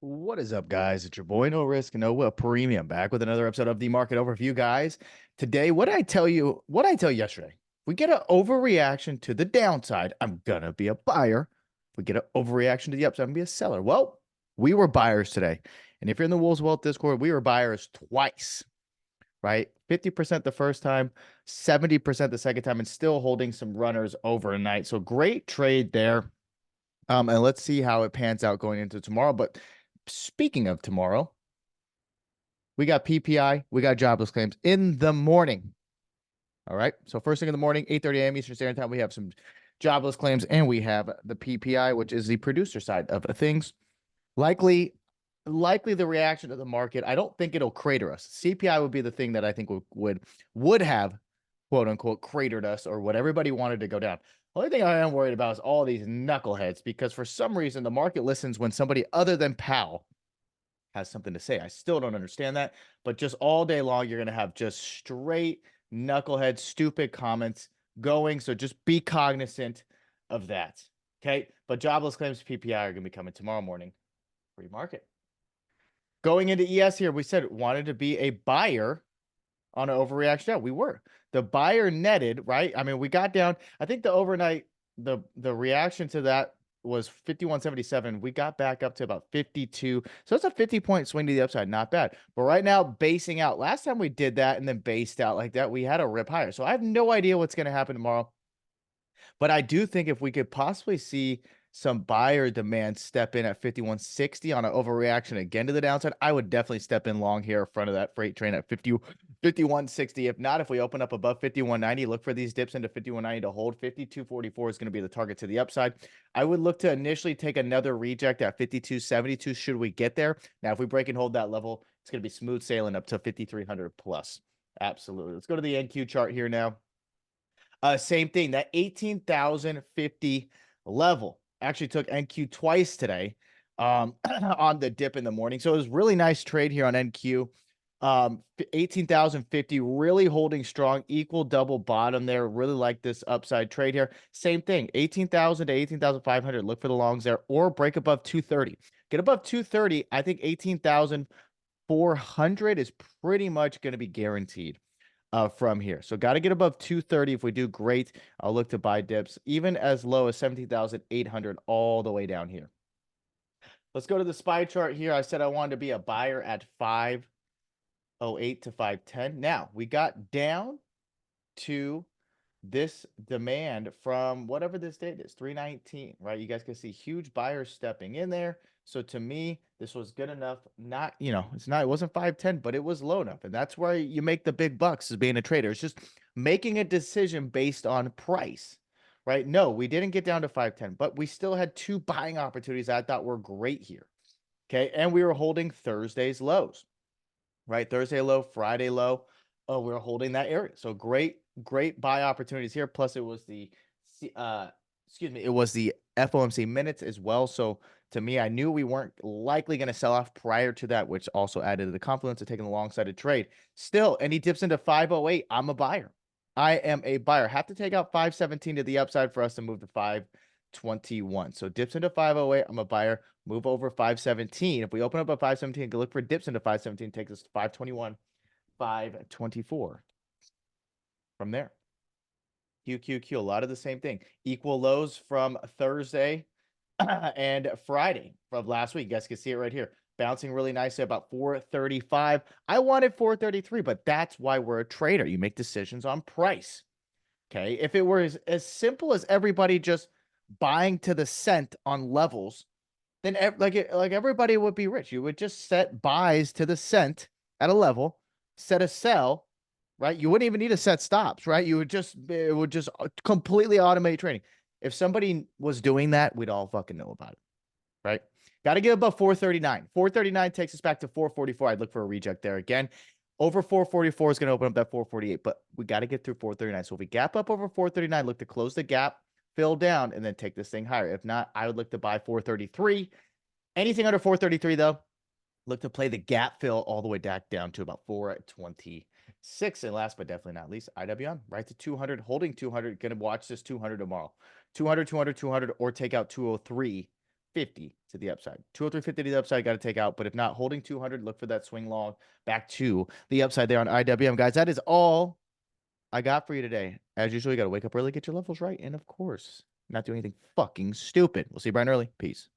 What is up, guys? It's your boy No Risk, No Will Premium, back with another episode of the Market Overview, guys. Today, what did I tell you? What did I tell you yesterday? If we get an overreaction to the downside, I'm gonna be a buyer. If we get an overreaction to the upside, I'm gonna be a seller. Well, we were buyers today, and if you're in the Wolves Wealth Discord, we were buyers twice, right? 50% the first time, 70% the second time, and still holding some runners overnight. So great trade there. And let's see how it pans out going into tomorrow. But speaking of tomorrow, we got PPI, we got jobless claims in the morning. All right. So first thing in the morning, 8:30 a.m. Eastern Standard Time, we have some jobless claims and we have the PPI, which is the producer side of things. Likely the reaction of the market. I don't think it'll crater us. CPI would be the thing that I think would have quote unquote cratered us or what everybody wanted to go down. The only thing I am worried about is all these knuckleheads because for some reason the market listens when somebody other than Powell has something to say. I still don't understand that, but just all day long, you're going to have just straight knucklehead, stupid comments going. So just be cognizant of that. Okay. But jobless claims PPI are going to be coming tomorrow morning. Free market. Going into ES here, we said wanted to be a buyer on an overreaction. Yeah, we were. The buyer netted, right? I mean, we got down. I think the overnight, the reaction to that was 51.77. We got back up to about 52. So it's a 50-point swing to the upside. Not bad. But right now, basing out. Last time we did that and then based out like that, we had a rip higher. So I have no idea what's going to happen tomorrow. But I do think if we could possibly see some buyer demand step in at 51.60 on an overreaction again to the downside, I would definitely step in long here in front of that freight train at 51.60. If not, if we open up above 51.90, look for these dips into 51.90 to hold. 52.44 is going to be the target to the upside. I would look to initially take another reject at 52.72 should we get there. Now, if we break and hold that level, it's going to be smooth sailing up to 5,300 plus. Absolutely. Let's go to the NQ chart here now. Same thing, that 18,050 level actually took NQ twice today on the dip in the morning. So it was really nice trade here on NQ. 18,050 really holding strong, equal double bottom there. Really like this upside trade here. Same thing, 18,000 to 18,500. Look for the longs there or break above 230. Get above 230. I think 18,400 is pretty much going to be guaranteed from here. So got to get above 230. If we do, great. I'll look to buy dips even as low as 17,800 all the way down here. Let's go to the SPY chart here. I said I wanted to be a buyer at 508 to 510. Now we got down to this demand from whatever this date is, 319, right? You guys can see huge buyers stepping in there. So to me, this was good enough. Not, it wasn't 510, but it was low enough. And that's where you make the big bucks as being a trader. It's just making a decision based on price, right? No, we didn't get down to 510, but we still had two buying opportunities I thought were great here. Okay. And we were holding Thursday's lows, right? Thursday low, Friday low. Oh, we were holding that area. So great buy opportunities here. Plus it was the it was the FOMC minutes as well. So to me, I knew we weren't likely going to sell off prior to that, which also added to the confidence of taking the long-sided trade. Still, and he dips into 508. I'm a buyer. I am a buyer. Have to take out 517 to the upside for us to move to 521. So dips into 508. I'm a buyer. Move over 517. If we open up at 517, go look for dips into 517, takes us to 521, 524 from there. QQQ, a lot of the same thing. Equal lows from Thursday and Friday from last week. You guys can see it right here. Bouncing really nicely about 435. I wanted 433, but that's why we're a trader. You make decisions on price. Okay. If it were as simple as everybody just buying to the cent on levels, then like everybody would be rich. You would just set buys to the cent at a level, set a sell, right? You wouldn't even need to set stops, right? It would just completely automate trading. If somebody was doing that, we'd all fucking know about it, right? Got to get above 439. 439 takes us back to 444. I'd look for a reject there again. Over 444 is going to open up that 448, but we got to get through 439. So if we gap up over 439, look to close the gap, fill down, and then take this thing higher. If not, I would look to buy 433. Anything under 433, though, look to play the gap fill all the way back down to about 426. And last but definitely not least, IWM, right to 200, holding 200. Going to watch this 200 tomorrow. 200, 200, 200, or take out 203 203.50 to the upside. 203.50 to the upside, got to take out. But if not, holding 200, look for that swing long back to the upside there on IWM. Guys, that is all I got for you today. As usual, you got to wake up early, get your levels right, and of course, not do anything fucking stupid. We'll see you bright and early. Peace.